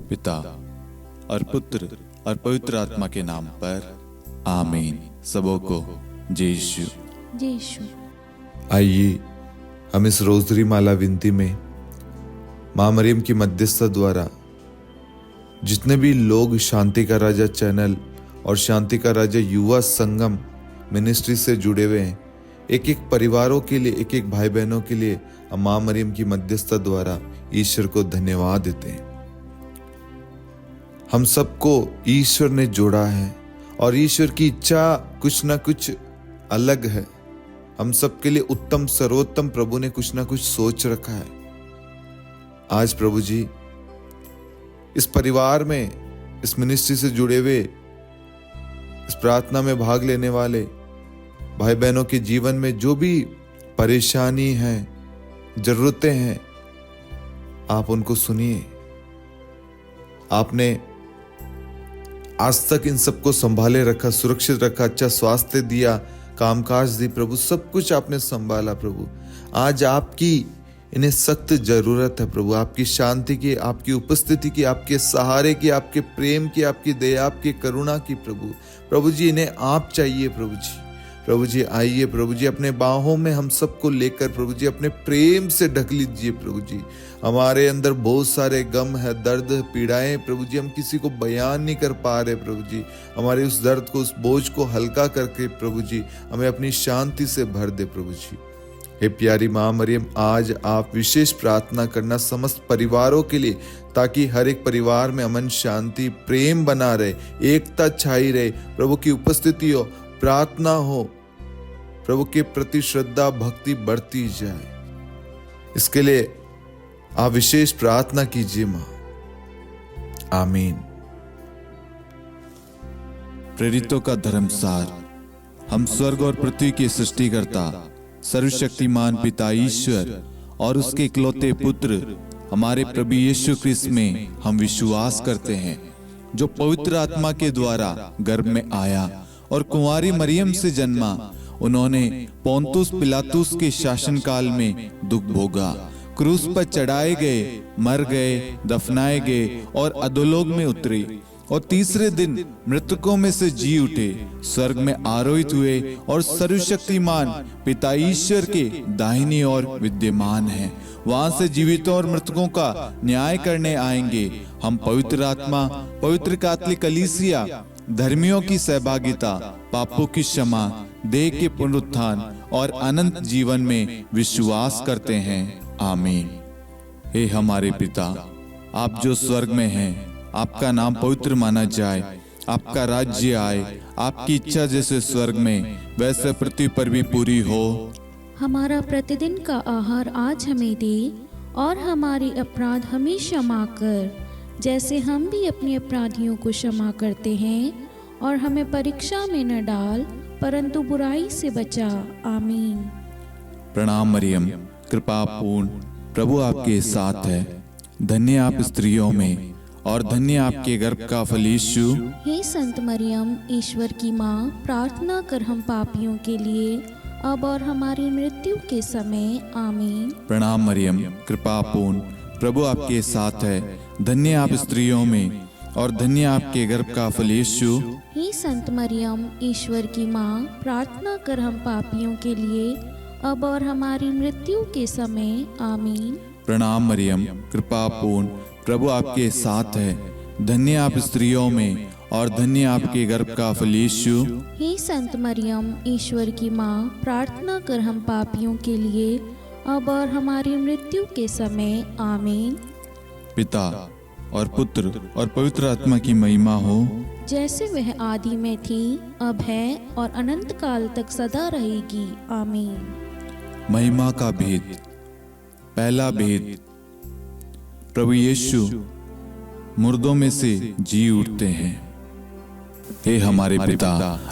पिता और पुत्र और पवित्र आत्मा के नाम पर आमीन। सबों को जय यीशु। जय यीशु। आइए हम इस रोजरी माला विनती में माँ मरियम की मध्यस्थता द्वारा जितने भी लोग शांति का राजा चैनल और शांति का राजा युवा संगम मिनिस्ट्री से जुड़े हुए हैं, एक एक परिवारों के लिए, एक एक भाई बहनों के लिए हम माँ मरियम की मध्यस्थता द्वारा ईश्वर को धन्यवाद देते हैं। हम सबको ईश्वर ने जोड़ा है और ईश्वर की इच्छा कुछ ना कुछ अलग है। हम सबके लिए उत्तम सर्वोत्तम प्रभु ने कुछ ना कुछ सोच रखा है। आज प्रभु जी इस परिवार में, इस मिनिस्ट्री से जुड़े हुए, इस प्रार्थना में भाग लेने वाले भाई बहनों के जीवन में जो भी परेशानी है, जरूरतें हैं, आप उनको सुनिए। आपने आज तक इन सबको संभाले रखा, सुरक्षित रखा, अच्छा स्वास्थ्य दिया, कामकाज दी प्रभु, सब कुछ आपने संभाला प्रभु। आज आपकी इन्हें सख्त जरूरत है प्रभु, आपकी शांति की, आपकी उपस्थिति की, आपके सहारे की, आपके प्रेम की, आपकी दया, आपकी करुणा की प्रभु। प्रभु जी इन्हें आप चाहिए प्रभु जी। प्रभु जी आइए प्रभु जी, अपने बाहों में हम सबको लेकर प्रभु जी अपने प्रेम से ढक लीजिए प्रभु जी। हमारे अंदर बहुत सारे गम है, दर्द, पीड़ाएं प्रभु जी, हम किसी को बयान नहीं कर पा रहे प्रभु जी। हमारे उस दर्द को, उस बोझ को हल्का करके प्रभु जी हमें अपनी शांति से भर दे प्रभु जी। हे प्यारी माँ मरियम, आज आप विशेष प्रार्थना करना समस्त परिवारों के लिए, ताकि हर एक परिवार में अमन, शांति, प्रेम बना रहे, एकता छाई रहे, प्रभु की उपस्थिति हो, प्रार्थना हो, प्रभु के प्रति श्रद्धा भक्ति बढ़ती जाए। इसके लिए आप विशेष प्रार्थना कीजिए मां। आमीन। प्रेरितों का धर्मसार। हम स्वर्ग और पृथ्वी के सृष्टिकर्ता सर्वशक्तिमान पिता ईश्वर और उसके इकलौते पुत्र हमारे प्रभु यीशु क्रिस्त में हम विश्वास करते हैं, जो पवित्र आत्मा के द्वारा गर्भ में आया और कुंवारी मरियम से जन्मा। उन्होंने पोंतुस पिलातुस के शासनकाल में दुख भोगा, क्रूस पर चढ़ाए गए, मर गए, दफनाए गए और अधोलोक में उतरे और तीसरे दिन मृतकों में से जी उठे, स्वर्ग में आरोहित हुए और सर्वशक्तिमान पिता ईश्वर के दाहिनी ओर विद्यमान हैं। वहां से जीवितों और मृतकों का न्याय करने आएंगे। हम पवित्र आत्मा, पवित्र कैथोलिक कलीसिया, धर्मियों की सहभागिता, पापों की क्षमा, देह के पुनरुत्थान और अनंत जीवन में विश्वास करते हैं। आमीन। हे हमारे पिता, आप जो स्वर्ग में हैं, आपका नाम पवित्र माना जाए, आपका राज्य आए, आपकी इच्छा जैसे स्वर्ग में वैसे पृथ्वी पर भी पूरी हो। हमारा प्रतिदिन का आहार आज हमें दे और हमारे अपराध हमें क्षमा कर, जैसे हम भी अपने अपराधियों को क्षमा करते हैं, और हमें परीक्षा में न डाल परंतु बुराई से बचा। आमीन। प्रणाम मरियम, कृपा पूर्ण, प्रभु आपके साथ है। धन्य आप स्त्रियों में और धन्य आपके गर्भ का फल यीशु। हे संत मरियम, ईश्वर की माँ, प्रार्थना कर हम पापियों के लिए, अब और हमारी मृत्यु के समय। आमीन। प्रणाम मरियम, कृपा पूर्ण, प्रभु आपके साथ है। धन्य आप स्त्रियों में और धन्य आपके गर्भ का फल यीशु। हे संत मरियम, ईश्वर की माँ, प्रार्थना कर हम पापियों के लिए, अब और हमारी मृत्यु के समय। आमीन। प्रणाम मरियम, कृपा पूर्ण, प्रभु आपके साथ है। धन्य आप स्त्रियों में और धन्य आपके गर्भ का फल यीशु। हे संत मरियम, ईश्वर की माँ, प्रार्थना कर हम पापियों के लिए, अब और हमारी मृत्यु के समय। आमीन। पिता और पुत्र और पवित्र आत्मा की महिमा हो, जैसे वह आदि में थी, अब है और अनंत काल तक सदा रहेगी। आमीन। महिमा का भेद। पहला भेद, प्रभु यीशु मुर्दों में से जी उठते हैं। हे हमारे पिता,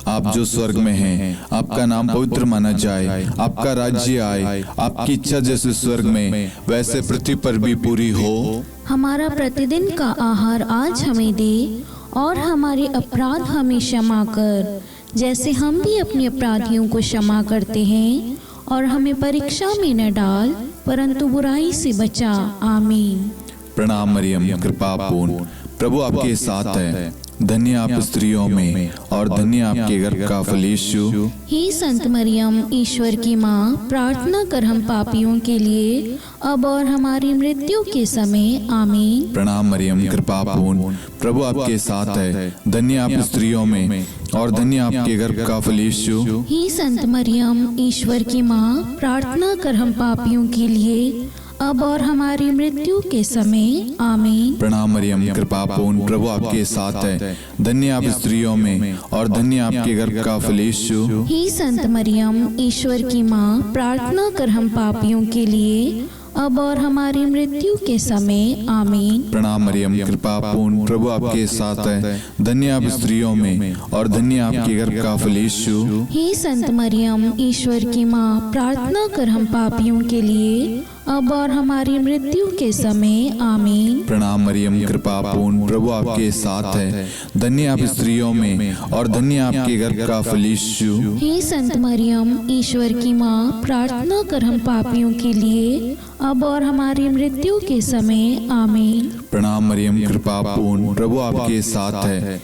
आप जो स्वर्ग में हैं, आपका नाम पवित्र माना जाए, आपका राज्य आए, आपकी इच्छा जैसे स्वर्ग में वैसे पृथ्वी पर भी पूरी हो। हमारा प्रतिदिन का आहार आज हमें दे और हमारे अपराध हमें क्षमा कर, जैसे हम भी अपने अपराधियों को क्षमा करते हैं, और हमें परीक्षा में न डाल परंतु बुराई से बचा। आमीन। प्रणाम मरियम, कृपा पूर्ण, प्रभु आपके साथ है, धन्य आप स्त्रियों में और धन्य आपके गर्भ का फल यीशु। हे संत मरियम, ईश्वर की माँ, प्रार्थना कर हम पापियों के लिए अब और हमारी मृत्यु के समय आमीन। प्रणाम मरियम, कृपा पूर्ण, प्रभु आपके साथ है, धन्य आप स्त्रियों में और धन्य आपके गर्भ का फल यीशु। हे संत मरियम, ईश्वर की माँ, प्रार्थना कर हम पापियों के लिए अब और हमारी मृत्यु के समय आमीन। प्रणाम मरियम, कृपा पूर्ण, प्रभु आपके साथ है, धन्य आप स्त्रियों में और धन्य आपके गर्भ का फल यीशु। हे संत मरियम, ईश्वर की माँ, प्रार्थना कर हम पापियों के लिए अब और हमारी मृत्यु के समय आमीन। प्रणाम मरियम, कृपा पूर्ण, प्रभु आपके साथ है, धन्य आप स्त्रियों में और धन्य आपके गर्भ का फल यीशु। हे संत मरियम, ईश्वर की माँ, प्रार्थना कर हम पापियों के लिए अब और हमारी मृत्यु के समय आमीन। प्रणाम मरियम, कृपा पूर्ण, प्रभु आपके साथ है, धन्य आप स्त्रियों में और धन्य आपके गर्भ का फल यीशु। हे संत मरियम, ईश्वर की माँ, प्रार्थना कर हम पापियों के लिए अब और हमारी मृत्यु के समय आमीन। प्रणाम मरियम, कृपा पूर्ण, प्रभु आपके साथ है,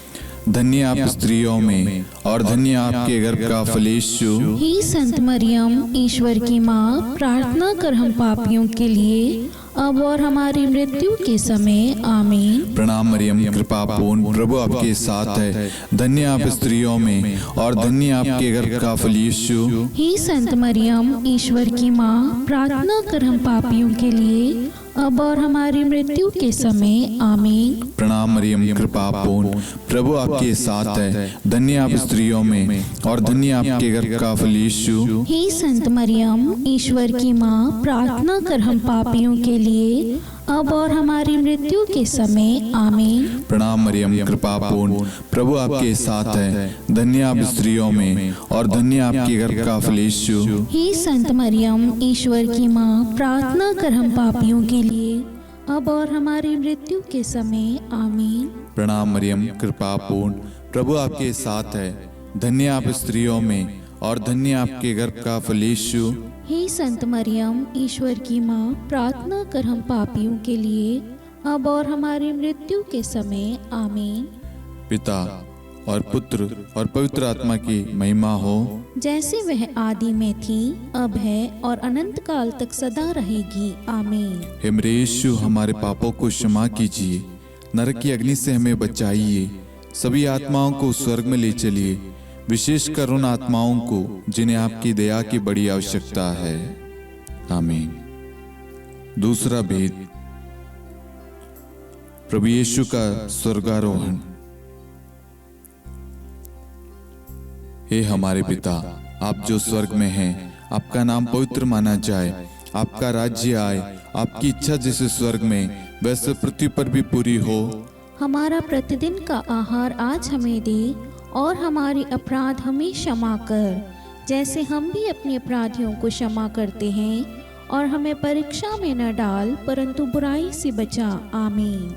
धन्य आप स्त्रियों में और धन्य आपके गर्भ का फल यीशु। हे संत मरियम, ईश्वर की माँ, प्रार्थना कर हम पापियों के लिए अब और हमारी मृत्यु के समय आमीन। प्रणाम मरियम, कृपा पूर्ण, प्रभु आपके साथ है, धन्य आप स्त्रियों में और धन्य आपके गर्भ का फल यीशु। हे संत मरियम, ईश्वर की माँ, प्रार्थना कर हम पापियों के लिए अब और हमारी मृत्यु के समय आमीन। प्रणाम मरियम, कृपा पूर्ण, प्रभु आपके साथ है, धन्य आप स्त्रियों में और धन्य आपके गर्भ का फल यीशु। हे संत मरियम, ईश्वर की माँ, प्रार्थना कर हम पापियों के लिए अब और हमारी मृत्यु के समय आमीन। प्रणाम मरियम, कृपा पूर्ण, प्रभु आपके साथ है, धन्य आप स्त्रियों में और धन्य आपके गर्भ का फल यीशु। हे संत मरियम, ईश्वर की माँ, प्रार्थना कर हम पापियों के लिए अब और हमारी मृत्यु के समय आमीन। प्रणाम मरियम, कृपा पूर्ण, प्रभु आपके साथ है, धन्य आप स्त्रियों में और धन्य आपके गर्भ का फल यीशु। हे संत मरियम, ईश्वर की माँ, प्रार्थना कर हम पापियों के लिए अब और हमारी मृत्यु के समय आमीन। पिता और पुत्र और पवित्र आत्मा की महिमा हो, जैसे वह आदि में थी, अब है और अनंत काल तक सदा रहेगी आमीन। हे मेरे यीशु, हमारे पापों को क्षमा कीजिए, नरक की अग्नि से हमें बचाइए, सभी आत्माओं को स्वर्ग में ले चलिए, विशेषकर उन आत्माओं को जिन्हें आपकी दया की बड़ी आवश्यकता है। आमीन। दूसरा भेद, प्रभु यीशु का स्वर्गारोहण। हे हमारे पिता, आप जो स्वर्ग में हैं, आपका नाम पवित्र माना जाए, आपका राज्य आए, आपकी इच्छा जैसे स्वर्ग में वैसे पृथ्वी पर भी पूरी हो। हमारा प्रतिदिन का आहार आज हमें दे और हमारे अपराध हमें क्षमा कर, जैसे हम भी अपने अपराधियों को क्षमा करते हैं, और हमें परीक्षा में न डाल परंतु बुराई से बचा आमीन।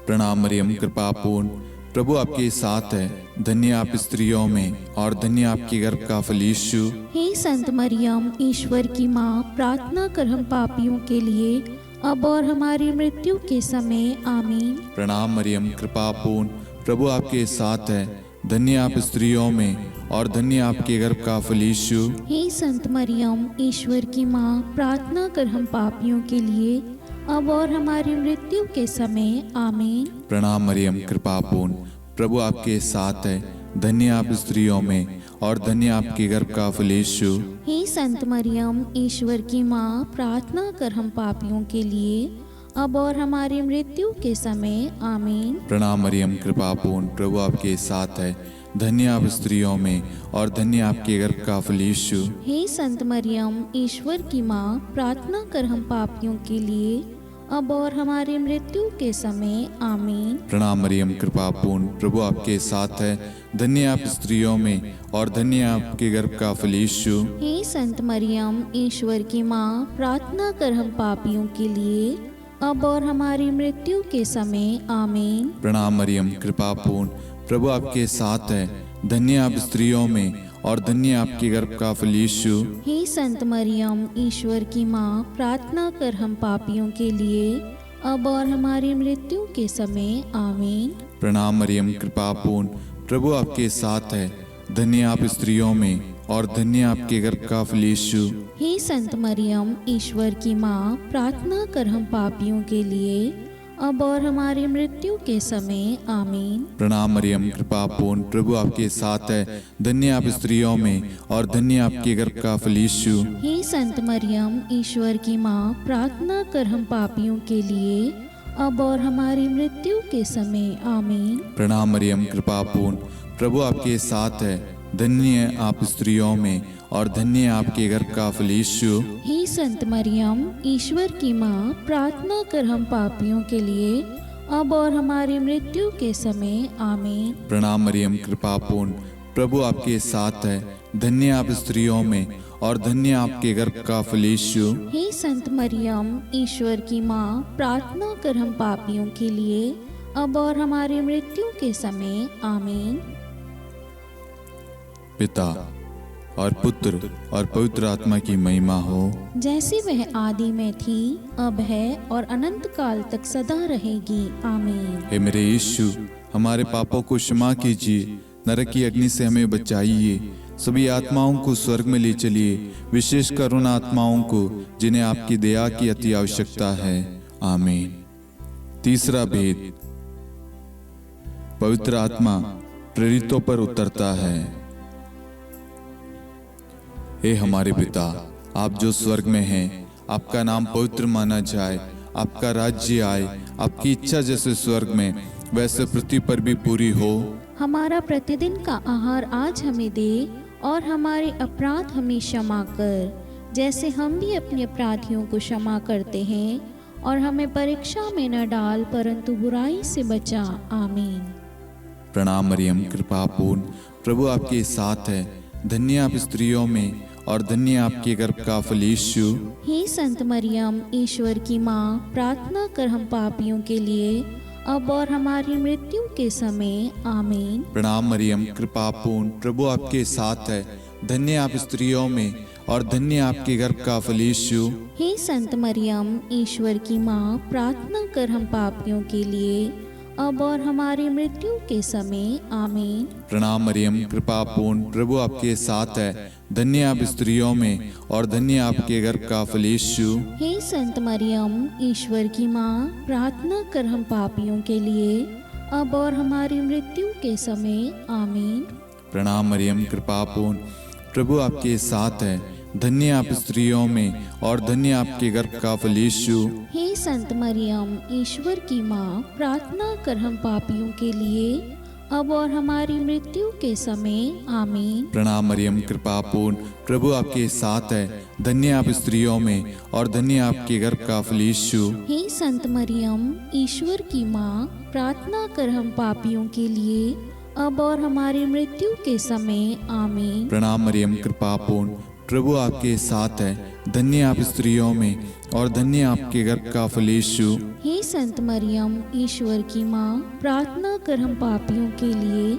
प्रणाम मरियम, कृपा पूर्ण, प्रभु आपके साथ है, धन्य आप स्त्रियों में और धन्य आपके गर्भ का फल यीशु। हे संत मरियम, ईश्वर की माँ, प्रार्थना कर हम पापियों के लिए अब और हमारी मृत्यु के समय आमीन। प्रणाम मरियम, कृपा पूर्ण, प्रभु आपके साथ है, धन्य आप स्त्रियों में और धन्य आपके गर्भ का फल यीशु। हे संत मरियम, ईश्वर की माँ, प्रार्थना कर हम पापियों के लिए अब और हमारी मृत्यु के समय आमीन। प्रणाम मरियम, कृपा पूर्ण, प्रभु आपके साथ है, धन्य आप स्त्रियों में और धन्य आपके गर्भ का फल यीशु। हे संत मरियम, ईश्वर की माँ, प्रार्थना कर हम पापियों के लिए अब और हमारी मृत्यु के समय आमीन। प्रणाम मरियम, कृपा पूर्ण, प्रभु आपके साथ है, धन्य आप स्त्रियों में और धन्य आपके गर्भ का फल यीशु। हे संत मरियम, ईश्वर की माँ, प्रार्थना कर हम पापियों के लिए अब और हमारी मृत्यु के समय आमीन। प्रणाम मरियम, कृपा पूर्ण, प्रभु आपके साथ है, धन्य आप स्त्रियों में और धन्य आपके गर्भ का फल यीशु। हे संत मरियम, ईश्वर की माँ, प्रार्थना कर हम पापियों के लिए अब और हमारी मृत्यु के समय आमीन। प्रणाम मरियम, कृपा पूर्ण, प्रभु आपके साथ है, धन्य आप स्त्रियों में और धन्य आपके गर्भ का फल यीशु। हे संत मरियम, ईश्वर की माँ, प्रार्थना कर हम पापियों के लिए अब और हमारी मृत्यु के समय आमीन। प्रणाम मरियम, कृपा पूर्ण, प्रभु आपके साथ है। धन्य आप स्त्रियों में और धन्य आपके गर्भ का फल यीशु। हे संत मरियम, ईश्वर की माँ, प्रार्थना कर हम पापियों के लिए, अब और हमारी मृत्यु के समय आमीन। प्रणाम मरियम, कृपा पूर्ण, प्रभु आपके साथ है। धन्य आप स्त्रियों में और धन्य आपके गर्भ का फल यीशु। हे संत मरियम, ईश्वर की माँ, प्रार्थना कर हम पापियों के लिए, अब और हमारी मृत्यु के समय आमीन। प्रणाम मरियम, कृपा पूर्ण, प्रभु आपके साथ है। धन्य आप स्त्रियों में और धन्य आपके गर्भ का फल यीशु। हे संत मरियम, ईश्वर की माँ, प्रार्थना कर हम पापियों के लिए, अब और हमारी मृत्यु के समय आमीन। प्रणाम मरियम, कृपा पूर्ण, प्रभु आपके साथ है। धन्य आप स्त्रियों में और धन्य आपके गर्भ का फल यीशु। हे संत मरियम, ईश्वर की माँ, प्रार्थना कर हम पापियों के लिए, अब और हमारी मृत्यु के समय आमीन। पिता और पुत्र और पवित्र आत्मा की महिमा हो, जैसे वह आदि में थी, अब है और अनंत काल तक सदा रहेगी आमीन। हे मेरे यीशु, हमारे पापों को क्षमा कीजिए, नरक की अग्नि से हमें बचाइए, सभी आत्माओं को स्वर्ग में ले चलिए, विशेषकर उन आत्माओं को जिन्हें आपकी दया की अति आवश्यकता है। आमीन। तीसरा भेद, पवित्र आत्मा प्रेरितों पर उतरता है। हे हमारे पिता, आप जो स्वर्ग में हैं, आपका नाम पवित्र माना जाए, आपका राज्य आए, आपकी इच्छा जैसे स्वर्ग में वैसे पृथ्वी पर भी पूरी हो। हमारा प्रतिदिन का आहार आज हमें दे, और हमारे अपराध हमें क्षमा कर, जैसे हम भी अपने अपराधियों को क्षमा करते हैं, और हमें परीक्षा में न डाल, परंतु बुराई से बचा। आमीन। प्रणाम मरियम, कृपा पूर्ण, प्रभु आपके साथ है। धन्य आप स्त्रियों में और धन्य आपके गर्भ का फल यीशु। हे संत मरियम, ईश्वर की माँ, प्रार्थना कर हम पापियों के लिए, अब और हमारी मृत्यु के समय आमीन। प्रणाम मरियम, कृपा पूर्ण, प्रभु आपके साथ है। धन्य आप स्त्रियों में और धन्य आपके गर्भ का फल यीशु। हे संत मरियम, ईश्वर की माँ, प्रार्थना कर हम पापियों के लिए, अब और हमारी मृत्यु के समय आमीन। प्रणाम मरियम, कृपा पूर्ण, प्रभु आपके साथ है। धन्य आप स्त्रियों में और धन्य आपके गर्भ का फल यीशु। हे संत मरियम, ईश्वर की माँ, प्रार्थना कर हम पापियों के लिए, अब और हमारी मृत्यु के समय आमीन। प्रणाम मरियम, कृपा पूर्ण, प्रभु आपके साथ है। धन्य आप स्त्रियों में और धन्य आपके गर्भ का फल यीशु। हे संत मरियम, ईश्वर की माँ, प्रार्थना कर हम पापियों के लिए, अब और हमारी मृत्यु के समय आमीन। प्रणाम मरियम, कृपा पूर्ण, प्रभु आपके साथ है। धन्य आप स्त्रियों में और धन्य आपके गर्भ का फल यीशु। हे संत मरियम, ईश्वर की माँ, प्रार्थना कर हम पापियों के लिए, अब और हमारी मृत्यु के समय आमीन। प्रणाम मरियम, कृपा पूर्ण, प्रभु आपके साथ है। धन्य आप स्त्रियों में और धन्य आपके गर्भ का फल यीशु। हे संत मरियम, ईश्वर की माँ, प्रार्थना कर हम पापियों के लिए,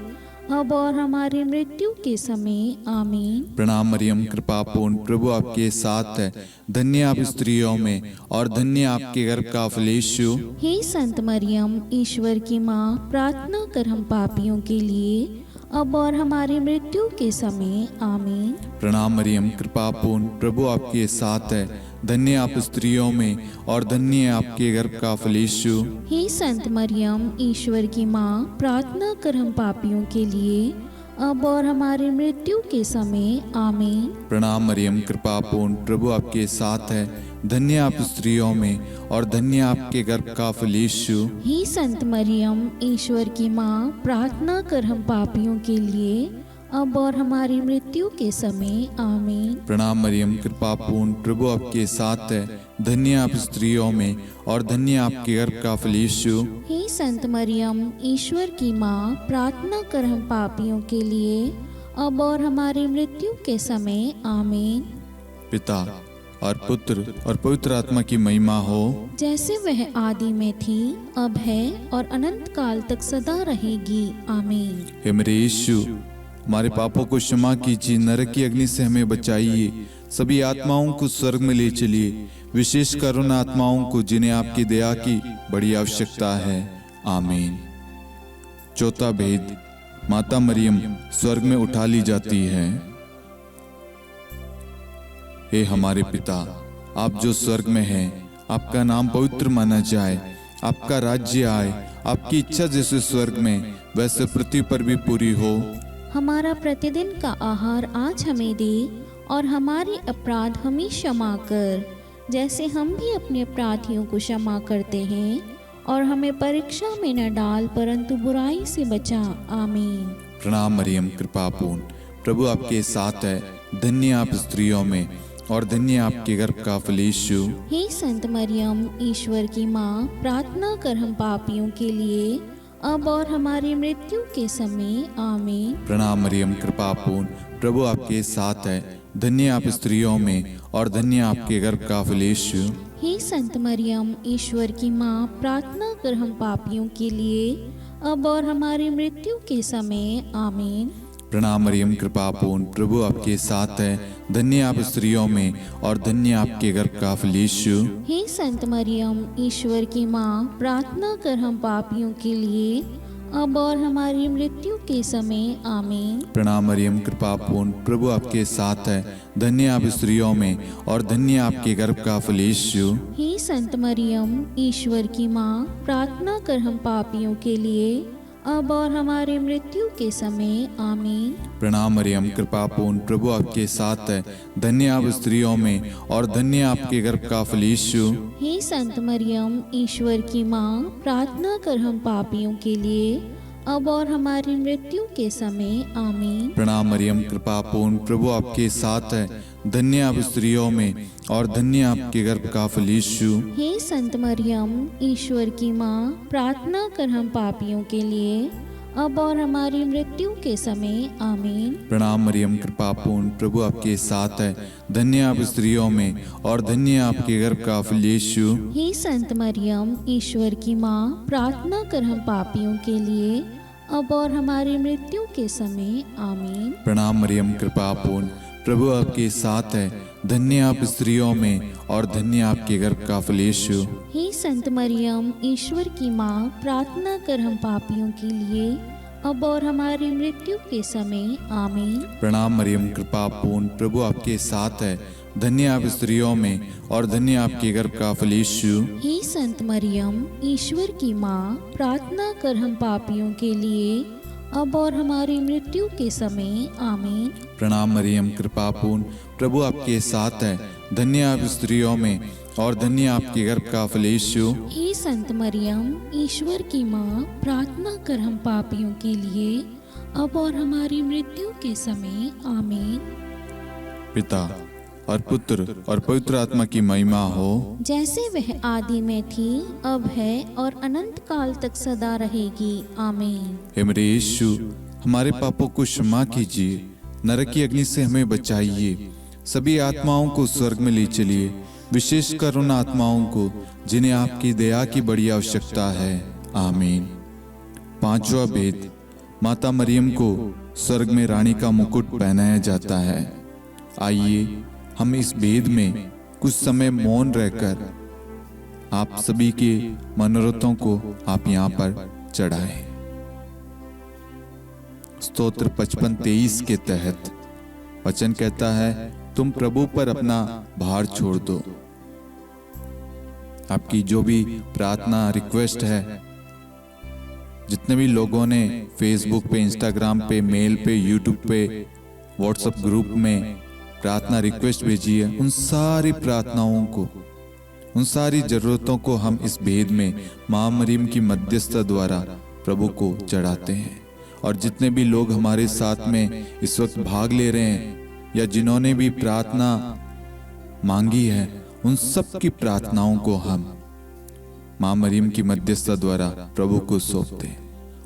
अब और हमारी मृत्यु के समय आमीन। प्रणाम मरियम, कृपा पूर्ण, प्रभु आपके साथ है। धन्य आप स्त्रियों में और धन्य आपके गर्भ का फल यीशु। हे संत मरियम, ईश्वर की माँ, प्रार्थना कर हम पापियों के लिए, अब और हमारी मृत्यु के समय आमीन। प्रणाम मरियम, कृपा पूर्ण, प्रभु आपके साथ है। धन्य आप स्त्रियों में और धन्य आपके गर्भ का फल यीशु। हे संत मरियम, ईश्वर की माँ, प्रार्थना कर हम पापियों के लिए, अब और हमारी मृत्यु के समय आमीन। प्रणाम मरियम, कृपा पूर्ण, प्रभु आपके साथ है। धन्य आप स्त्रियों में और धन्य आपके गर्भ का फल यीशु। हे संत मरियम, ईश्वर की माँ, प्रार्थना कर हम पापियों के लिए, अब और हमारी मृत्यु के समय आमीन। प्रणाम मरियम, कृपा पूर्ण, प्रभु आपके साथ है। धन्य आप स्त्रियों में और धन्य आपके गर्भ का फल यीशु। हे संत मरियम, ईश्वर की माँ, प्रार्थना कर हम पापियों के लिए, अब और हमारी मृत्यु के समय आमीन। पिता और पुत्र और पवित्र आत्मा की महिमा हो, जैसे वह आदि में थी, अब है और अनंत काल तक सदा रहेगी आमीन। हे मेरे यीशु, हमारे पापों को क्षमा कीजिए, नरक की अग्नि से हमें बचाइए, सभी आत्माओं को स्वर्ग में ले चलिए, विशेषकर उन आत्माओं को जिन्हें आपकी दया की बड़ी आवश्यकता है। आमीन। चौथा भेद, माता मरियम स्वर्ग में उठा ली जाती है। हे हमारे पिता, आप जो स्वर्ग में हैं, आपका नाम पवित्र माना जाए, आपका राज्य आए, आपकी इच्छा जैसे स्वर्ग में वैसे पृथ्वी पर भी पूरी हो। हमारा प्रतिदिन का आहार आज हमें दे, और हमारे अपराध हमें क्षमा कर, जैसे हम भी अपने अपराधियों को क्षमा करते हैं, और हमें परीक्षा में न डाल, परंतु बुराई से बचा। आमीन। प्रणाम मरियम, कृपापूर्ण, प्रभु आपके साथ है, धन्य आप स्त्रियों में और धन्य आपके गर्भ का फल यीशु। हे संत मरियम, ईश्वर की माँ, प्रार्थना कर हम पापियों के लिए, अब और हमारी मृत्यु के समय। आमीन। प्रणाम मरियम, कृपापूर्ण, प्रभु आपके साथ है, धन्य आप स्त्रियों में और धन्य आपके गर्भ का फल यीशु। हे संत मरियम, ईश्वर की माँ, प्रार्थना कर हम पापियों के लिए, अब और हमारी मृत्यु के समय। आमीन। प्रणाम मरियम, कृपापूर्ण, प्रभु आपके साथ है, धन्य आप स्त्रियों में और धन्य आपके गर्भ का फल यीशु। हे संत मरियम, ईश्वर की माँ, प्रार्थना कर हम पापियों के लिए, अब और हमारी मृत्यु के समय। आमीन। प्रणाम मरियम, कृपापूर्ण, प्रभु आपके साथ है, धन्य आप स्त्रियों में और धन्य आपके गर्भ का फल यीशु। हे संत मरियम, ईश्वर की माँ, प्रार्थना कर हम पापियों के लिए, अब और हमारी मृत्यु के समय। आमीन। प्रणाम मरियम, कृपापूर्ण, प्रभु आपके साथ है, धन्य आप स्त्रियों में और धन्य आपके गर्भ का फल यीशु। हे संत मरियम, ईश्वर की माँ, प्रार्थना कर हम पापियों के लिए, अब और हमारी मृत्यु के समय। आमीन। प्रणाम मरियम, कृपापूर्ण, प्रभु आपके साथ है, धन्य आप स्त्रियों में और धन्य आपके गर्भ का फल यीशु। हे संत मरियम, ईश्वर की माँ, प्रार्थना कर हम पापियों के लिए, अब और हमारी मृत्यु के समय। आमीन। प्रणाम मरियम, कृपापूर्ण, प्रभु आपके साथ है, धन्य आप स्त्रियों में और धन्य आपके गर्भ का फल यीशु। हे संत मरियम, ईश्वर की माँ, प्रार्थना कर हम पापियों के लिए, अब और हमारी मृत्यु के समय। आमीन। प्रणाम मरियम, कृपापूर्ण, प्रभु आपके साथ है, धन्य आप स्त्रियों में और धन्य आपके गर्भ का फल यीशु। हे संत मरियम, ईश्वर की माँ, प्रार्थना कर हम पापियों के लिए, अब और हमारी मृत्यु के समय। आमीन। प्रणाम मरियम, कृपापूर्ण, प्रभु आपके साथ है, धन्य आप स्त्रियों में और धन्य आपके गर्भ का फल यीशु। हे संत मरियम, ईश्वर की माँ, प्रार्थना कर हम पापियों के लिए, अब और हमारी मृत्यु के समय। आमीन। प्रणाम मरियम, कृपापूर्ण, प्रभु आपके साथ है, धन्य आप स्त्रियों में और धन्य आपके गर्भ का फल यीशु। हे संत मरियम, ईश्वर की माँ, प्रार्थना कर हम पापियों के लिए, अब और हमारी मृत्यु के समय। आमीन। पिता और पुत्र और पवित्र आत्मा की महिमा हो, जैसे वह आदि में थी, अब है और अनंत काल तक सदा रहेगी। आमीन। हे मेरे यीशु, हमारे पापों को क्षमा कीजिए, नरक की अग्नि से हमें बचाइए, सभी आत्माओं को स्वर्ग में ले चलिए, विशेषकर उन आत्माओं को जिन्हें आपकी दया की बड़ी आवश्यकता है। आमीन। पांचवा भेद, माता मरियम को स्वर्ग में रानी का मुकुट पहनाया जाता है। आइए हम इस भेद में कुछ समय मौन रहकर आप सभी के मनोरथों को आप यहाँ पर चढ़ाएं। स्तोत्र 55:23 के तहत वचन कहता है, तुम प्रभु पर अपना भार छोड़ दो। आपकी जो भी प्रार्थना रिक्वेस्ट है, जितने भी लोगों ने फेसबुक पे, इंस्टाग्राम पे, मेल पे, यूट्यूब पे, व्हाट्सएप ग्रुप में प्रार्थना रिक्वेस्ट भेजी है, उन सारी प्रार्थनाओं को, उन सारी जरूरतों को हम इस भेद में मां मरियम की मध्यस्थता द्वारा प्रभु को चढ़ाते हैं। और जितने भी लोग हमारे साथ में इस वक्त भाग ले रहे हैं या जिन्होंने भी प्रार्थना मांगी है, उन सब की प्रार्थनाओं को हम मां मरियम की मध्यस्थता द्वारा प्रभु को सौंपते हैं,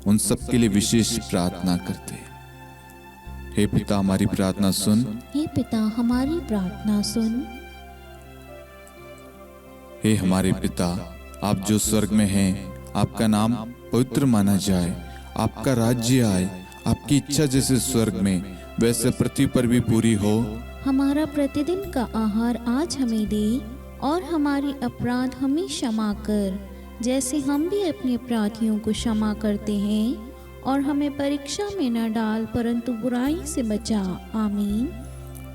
उन सब के लिए विशेष प्रार्थना करते हैं। हे पिता, हमारी प्रार्थना सुन। हे पिता, हमारी प्रार्थना सुन। हे हमारे पिता, आप जो स्वर्ग में हैं, आपका नाम पवित्र माना जाए, आपका राज्य आए, आपकी इच्छा जैसे स्वर्ग में वैसे पृथ्वी पर भी पूरी हो। हमारा प्रतिदिन का आहार आज हमें दे, और हमारी अपराध हमें क्षमा कर, जैसे हम भी अपने अपराधियों को क्षमा करते हैं। और हमें परीक्षा में न डाल, परंतु बुराई से बचा। आमीन।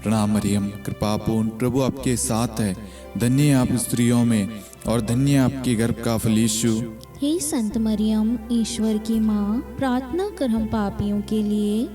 प्रणाम मरियम, कृपापूर्ण, प्रभु आपके साथ है। धन्य आप स्त्रियों में, और धन्य आपके गर्भ का फल यीशु। हे संत मरियम, ईश्वर की माँ, प्रार्थना कर हम पापियों के लिए,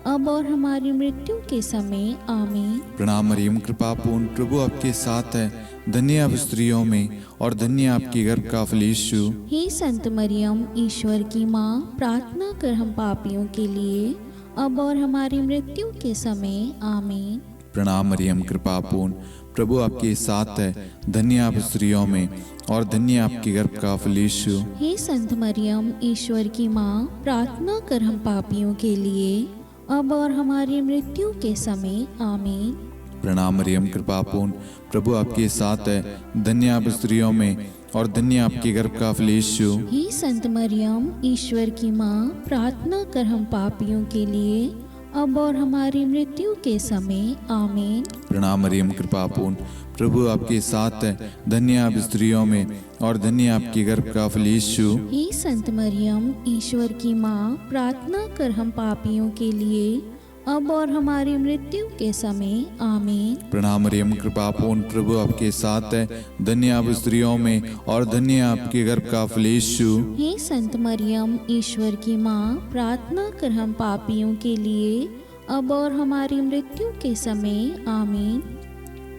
अब और हमारी मृत्यु के समय। आमीन। प्रणाम मरियम, कृपापूर्ण, प्रभु आपके साथ है। धन्य आप स्त्रियों में, और धन्य आपके गर्भ का फल यीशु। हे संत मरियम, ईश्वर की माँ, प्रार्थना कर हम पापियों के लिए, अब और हमारी मृत्यु के समय। आमीन। प्रणाम मरियम, कृपापूर्ण, प्रभु आपके साथ है। धन्य आप स्त्रियों में, और धन्य आपके गर्भ का फल यीशु। हे संत मरियम, ईश्वर की माँ, प्रार्थना कर हम पापियों के लिए, अब और हमारी मृत्यु के समय। आमीन। प्रणाम मरियम, कृपापूर्ण, प्रभु आपके साथ है। धन्य आप स्त्रियों में, और धन्य आपके गर्भ का फल यीशु। हे संत मरियम, ईश्वर की माँ, प्रार्थना कर हम पापियों के लिए, अब और हमारी मृत्यु के समय। आमीन। प्रणाम मरियम, कृपापूर्ण, प्रभु आपके साथ है। धन्य आप स्त्रियों में, और धन्य आपके गर्भ का फल यीशु। हे संत मरियम, ईश्वर की माँ, प्रार्थना कर हम पापियों के लिए, अब और हमारी मृत्यु के समय। आमीन। प्रणाम मरियम, कृपापूर्ण, प्रभु आपके साथ है। धन्य आप स्त्रियों में, और धन्य आपके गर्भ का फल यीशु। हे संत मरियम, ईश्वर की माँ, प्रार्थना कर हम पापियों के लिए, अब और हमारी मृत्यु के समय। आमीन।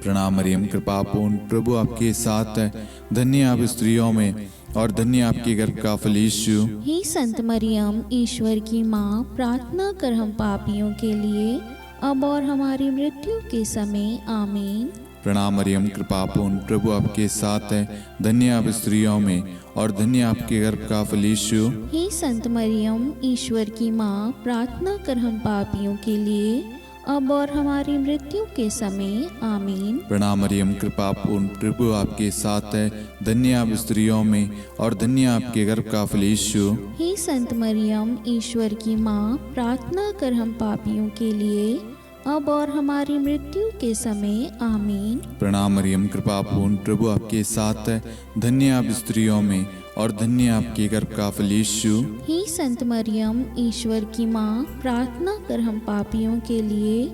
प्रणाम मरियम, कृपापूर्ण, प्रभु आपके साथ है। धन्य आप स्त्रियों में, और धन्य आपके गर्भ का फल यीशु। हे संत मरियम, ईश्वर की माँ, प्रार्थना कर हम पापियों के लिए, अब और हमारी मृत्यु के समय। आमीन। प्रणाम मरियम, कृपापूर्ण, प्रभु आपके साथ है। धन्य आप स्त्रियों में, और धन्य आपके गर्भ का फल यीशु। हे संत मरियम, ईश्वर की माँ, प्रार्थना कर हम पापियों के लिए, अब और हमारी मृत्यु के समय। आमीन। प्रणाम मरियम, कृपापूर्ण, प्रभु आपके साथ है। धन्य आप स्त्रियों में, और धन्य आपके गर्भ का फल यीशु। हे संत मरियम, ईश्वर की माँ, प्रार्थना कर हम पापियों के लिए, अब और हमारी मृत्यु के समय। आमीन। प्रणाम मरियम, कृपापूर्ण, प्रभु आपके साथ है। धन्य आप स्त्रियों में, और धन्य आपके गर्भ का फल यीशु। हे संत मरियम, ईश्वर की माँ, प्रार्थना कर हम पापियों के लिए,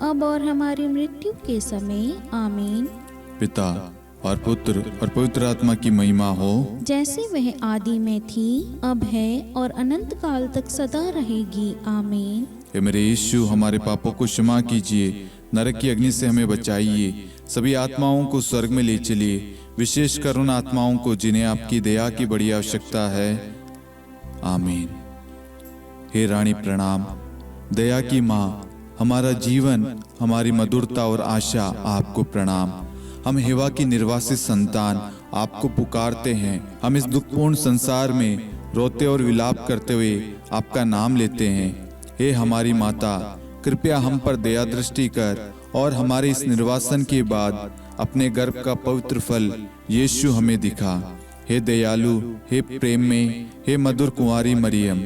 अब और हमारी मृत्यु के समय। आमीन। पिता और पुत्र और पवित्र आत्मा की महिमा हो, जैसे वह आदि में थी, अब है, और अनंत काल तक सदा रहेगी। आमीन। हे मेरे यीशु, हमारे पापों को क्षमा कीजिए, नरक की अग्नि से हमें बचाइए, सभी आत्माओं को स्वर्ग में ले चलिए, विशेषकर उन आत्माओं को जिन्हें आपकी दया की बड़ी आवश्यकता है। आमीन। हे रानी प्रणाम, दया की माँ, हमारा जीवन, हमारी मधुरता और आशा आपको प्रणाम। हम हेवा की निर्वासित संतान आपको पुकारते हैं। हम इस दुखपूर्ण संसार में रोते और विलाप करते हुए आपका नाम लेते हैं। हे हमारी माता, कृपया हम पर दया दृष्टि कर, और हमारे इस निर्वासन के बाद अपने गर्भ का पवित्र फल यीशु हमें दिखा। हे दयालु, हे प्रेम में, हे मधुर कुंवारी मरियम,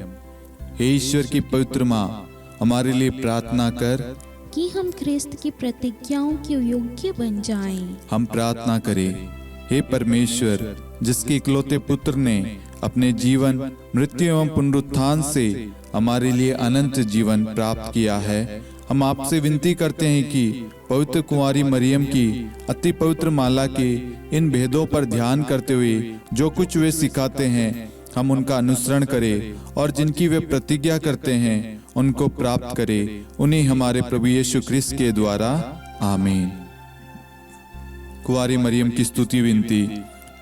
हे ईश्वर की पवित्र माँ, हमारे लिए प्रार्थना कर कि हम ख्रिस्त की प्रतिज्ञाओं के योग्य बन जाएं। हम प्रार्थना करें। हे परमेश्वर, जिसके इकलौते पुत्र ने अपने जीवन, मृत्यु एवं पुनरुत्थान से हमारे लिए अनंत जीवन प्राप्त किया है, हम आपसे विनती करते हैं कि पवित्र कुंवारी मरियम की अति पवित्र माला के इन भेदों पर ध्यान करते हुए जो कुछ वे सिखाते हैं, हम उनका अनुसरण करें, और जिनकी वे प्रतिज्ञा करते हैं उनको प्राप्त करें। उन्हीं हमारे प्रभु यीशु ख्रिस्त के द्वारा। आमीन। कुंवारी मरियम की स्तुति विनती।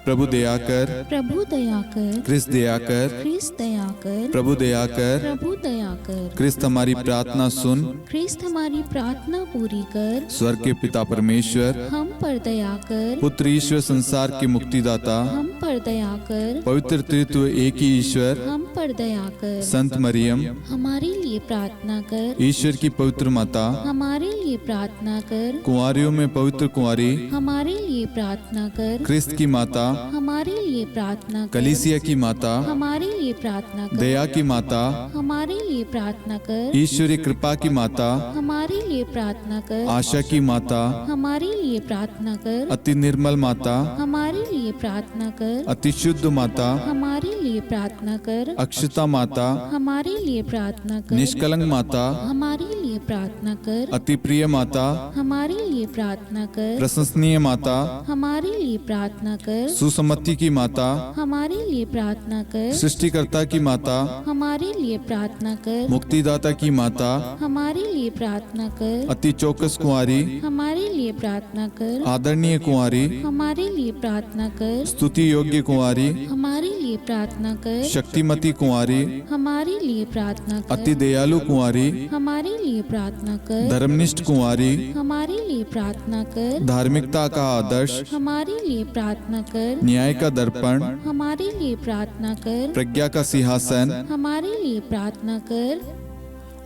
प्रभु दया कर, प्रभु दया कर, ख्रिस्त दया कर, ख्रिस्त दया कर, प्रभु दया कर, प्रभु दया कर, ख्रिस्त हमारी प्रार्थना सुन। ख्रिस्त हमारी प्रार्थना पूरी कर, स्वर्ग के पिता परमेश्वर, हम पर दया कर, पुत्र ईश्वर संसार के मुक्तिदाता, हम पर दया कर, पवित्र त्रित्व एक ही ईश्वर, हम पर दया कर, संत मरियम, हमारे लिए प्रार्थना कर, ईश्वर की पवित्र माता, हमारे लिए प्रार्थना कर, कुंवारियों में पवित्र कुंवारी, हमारे लिए प्रार्थना कर, ख्रिस्त की माता, हमारे लिए प्रार्थना कर। कलीसिया की माता, हमारे लिए प्रार्थना कर। दया की माता, हमारे लिए प्रार्थना कर। ईश्वरीय कृपा की माता, हमारे लिए प्रार्थना कर। आशा की माता, हमारे लिए प्रार्थना कर। अति निर्मल माता, हमारे लिए प्रार्थना कर। अति शुद्ध माता, हमारे लिए प्रार्थना कर। अक्षता माता, हमारे लिए प्रार्थना कर। निष्कलंक माता, हमारे लिए प्रार्थना कर। अति प्रिय माता, हमारे लिए प्रार्थना कर। प्रशंसनीय माता, हमारे लिए प्रार्थना कर। सुसम्मति की माता, हमारे लिए प्रार्थना कर। सृष्टिकर्ता की माता, हमारे लिए प्रार्थना कर। मुक्तिदाता की माता, हमारे लिए प्रार्थना कर। अति चौकस कुंवारी, हमारे लिए प्रार्थना कर। आदरणीय कुंवारी, हमारे लिए प्रार्थना कर। स्तुति योग्य कुंवारी, हमारे लिए प्रार्थना कर। शक्तिमती कुंवारी, हमारे लिए प्रार्थना कर। अति दयालु कुंवारी, हमारे लिए प्रार्थना कर। धर्मनिष्ठ कुंवारी, हमारे लिए प्रार्थना कर। धार्मिकता का आदर्श, हमारे लिए प्रार्थना कर। न्याय का दर्पण, हमारे लिए प्रार्थना कर। प्रज्ञा का सिंहासन, हमारे लिए प्रार्थना कर।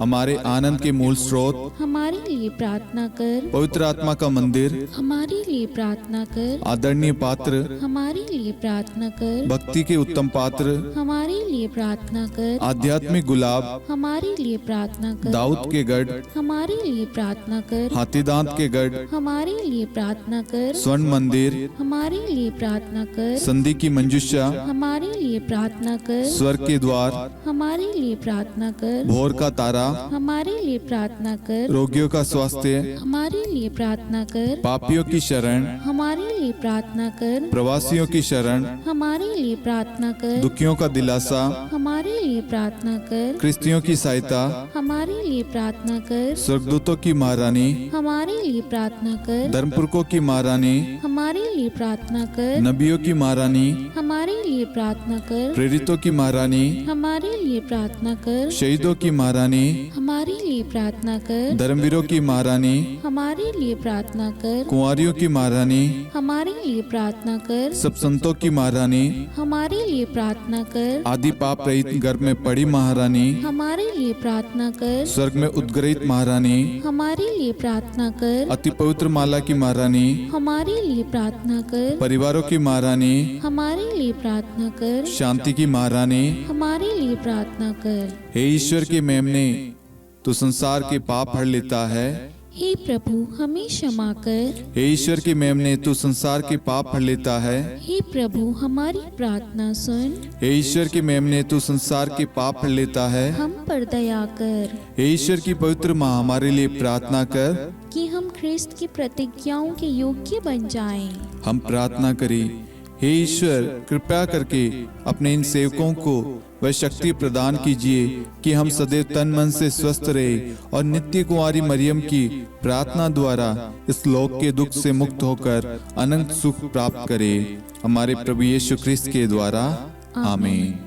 हमारे आनंद के मूल स्रोत, हमारे लिए प्रार्थना कर। पवित्र आत्मा का मंदिर, हमारे लिए प्रार्थना कर। आदरणीय पात्र, हमारे लिए प्रार्थना कर। भक्ति के उत्तम पात्र, हमारे लिए प्रार्थना कर। आध्यात्मिक गुलाब, हमारे लिए प्रार्थना कर। दाऊद के गढ़, हमारे लिए प्रार्थना कर। हाथीदांत के गढ़, हमारे लिए प्रार्थना कर। स्वर्ण मंदिर, हमारे लिए प्रार्थना कर। संधि की मंजुषा, हमारे लिए प्रार्थना कर। स्वर्ग के द्वार, हमारे लिए प्रार्थना कर। भोर का तारा, हमारे लिए प्रार्थना कर। रोगियों का स्वास्थ्य, हमारे लिए प्रार्थना कर। पापियों की शरण, हमारे लिए प्रार्थना कर। प्रवासियों की शरण, हमारे लिए प्रार्थना कर। दुखियों का दिलासा, हमारे लिए प्रार्थना कर। क्रिस्तियों की सहायता, हमारे लिए प्रार्थना कर। स्वर्गदूतों की महारानी, हमारे लिए प्रार्थना कर। धर्मपुरखों की महारानी, हमारे लिए प्रार्थना कर। नबियों की महारानी, हमारे लिए प्रार्थना कर। प्रेरितों की महारानी, हमारे लिए प्रार्थना कर। शहीदों की महारानी, हमारे लिए प्रार्थना कर। धर्मवीरों की महारानी, हमारे लिए प्रार्थना कर। कुंवारियों की महारानी, हमारे लिए प्रार्थना कर। सब संतों की महारानी, हमारे लिए प्रार्थना कर। आदि पाप रहित गर्भ में पड़ी महारानी, हमारे लिए प्रार्थना कर। स्वर्ग में उद्गृहित महारानी, हमारे लिए प्रार्थना कर। अति पवित्र माला की महारानी, हमारे लिए प्रार्थना कर। परिवारों की महारानी, हमारे लिए प्रार्थना कर। शांति की महारानी, हमारे लिए प्रार्थना कर। हे ईश्वर के मेमने, तू संसार के पाप हर लेता है। हे प्रभु हमें क्षमा कर। हे ईश्वर के मेमने, तू संसार के पाप हर लेता है। हे प्रभु हमारी प्रार्थना सुन। हे ईश्वर के मेमने, तू संसार के पाप हर लेता है। हम पर दया कर हे ईश्वर की पवित्र माँ, हमारे लिए प्रार्थना कर। कि हम ख्रिस्त की प्रतिज्ञाओं के योग्य बन जाएं। हम प्रार्थना करें, हे ईश्वर कृपया करके अपने इन सेवकों को वह शक्ति प्रदान कीजिए कि हम सदैव तन मन से स्वस्थ रहे और नित्य कुंवारी मरियम की प्रार्थना द्वारा इस लोक के दुख से मुक्त होकर अनंत सुख प्राप्त करें। हमारे प्रभु यीशु ख्रिस्त के द्वारा आमीन।